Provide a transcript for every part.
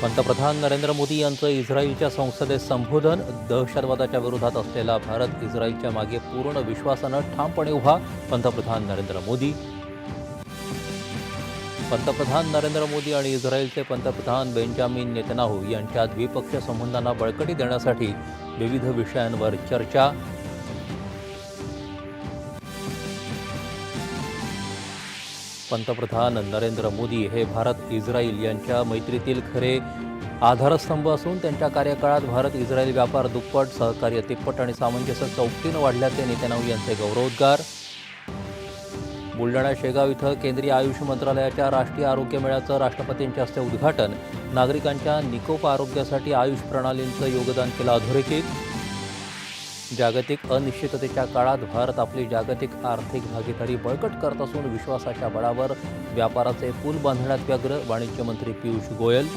पंतप्रधान नरेंद्र मोदी यांचं इस्रायलच्या संसदेत संबोधन. दहशतवादाच्या विरोधात असलेला भारत इस्रायलच्या मागे पूर्ण विश्वासानं ठामपणे उभा. पंतप्रधान नरेंद्र मोदी. पंतप्रधान नरेंद्र मोदी आणि इस्रायलचे पंतप्रधान बेंजामिन नेतन्याहू यांच्या द्विपक्षीय संबंधांना बळकटी देण्यासाठी विविध विषयांवर चर्चा. पंतप्रधान नरेंद्र मोदी हे भारत इस्रायल यांच्या मैत्रीतील खरे आधारस्तंभ असून त्यांच्या कार्यकाळात भारत इस्रायल व्यापार दुप्पट, सहकार्य तिप्पट आणि सामंजस्य चौपटीनं वाढल्याचे नेतन्याहू यांचे गौरवोद्गार. बुलढाणा शेगाव इथं केंद्रीय आयुष मंत्रालयाच्या राष्ट्रीय आरोग्य मेळ्याचं राष्ट्रपतींच्या हस्ते उद्घाटन. नागरिकांच्या निकोप आरोग्यासाठी आयुष प्रणालींचं योगदान केलं अधोरेखित. जागतिक अनिश्चिततेच्या काळात भारत आपली जागतिक आर्थिक भागीदारी बळकट करत असून विश्वासाच्या बळावर व्यापाराचे पूल बांधण्यात व्यग्र. वाणिज्य मंत्री पियुष गोयल.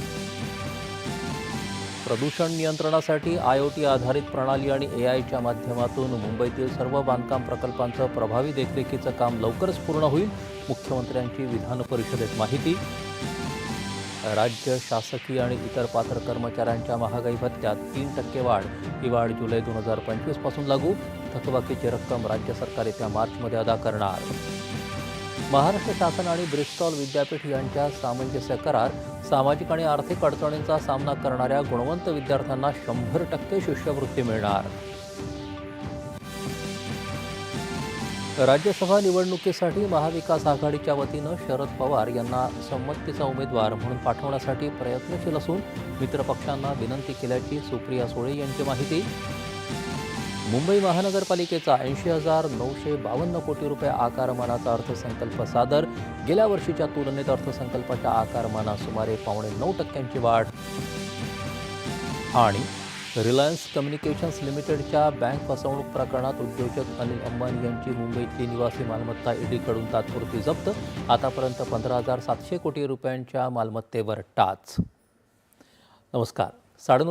प्रदूषण नियंत्रणासाठी IoT आधारित प्रणाली आणि AIच्या माध्यमातून मुंबईतील सर्व बांधकाम प्रकल्पांचं प्रभावी देखरेखीचं काम लवकरच पूर्ण होईल. मुख्यमंत्र्यांची विधान परिषदेत माहिती. राज्य, शासकीय आणि इतर पात्र कर्मचाऱ्यांच्या महागाई भत्त्यात 3% वाढ. ही वाढ जुलै 2025 पासून लागू. थकबाकीची रक्कम राज्य सरकार येत्या मार्चमध्ये अदा करणार. महाराष्ट्र शासन आणि ब्रिस्टॉल विद्यापीठ यांच्या सामंजस्य करार. सामाजिक आणि आर्थिक अडचणींचा सामना करणाऱ्या गुणवंत विद्यार्थ्यांना 100% शिष्यवृत्ती मिळणार. राज्यसभा निवडणुकीसाठी महाविकास आघाडीच्या वतीनं शरद पवार यांना संमतीचा उमेदवार म्हणून पाठवण्यासाठी प्रयत्नशील असून मित्रपक्षांना विनंती केल्याची सुप्रिया सुळे यांची माहिती. मुंबई महानगरपालिकेचा 80,952 कोटी रुपये आकारमानाचा अर्थसंकल्प सादर. गेल्या वर्षीच्या तुलनेत अर्थसंकल्पाच्या आकारमानात सुमारे 9.25% वाढ. आणि रिलायन्स कम्युनिकेशन्स लिमिटेडच्या बँक फसवणूक प्रकरणात उद्योजक अनिल अंबानी यांची मुंबईतली निवासी मालमत्ता ईडीकडून तात्पुरती जप्त. आतापर्यंत 15,700 कोटी रुपयांच्या मालमत्तेवर टाच. नमस्कार. 9:30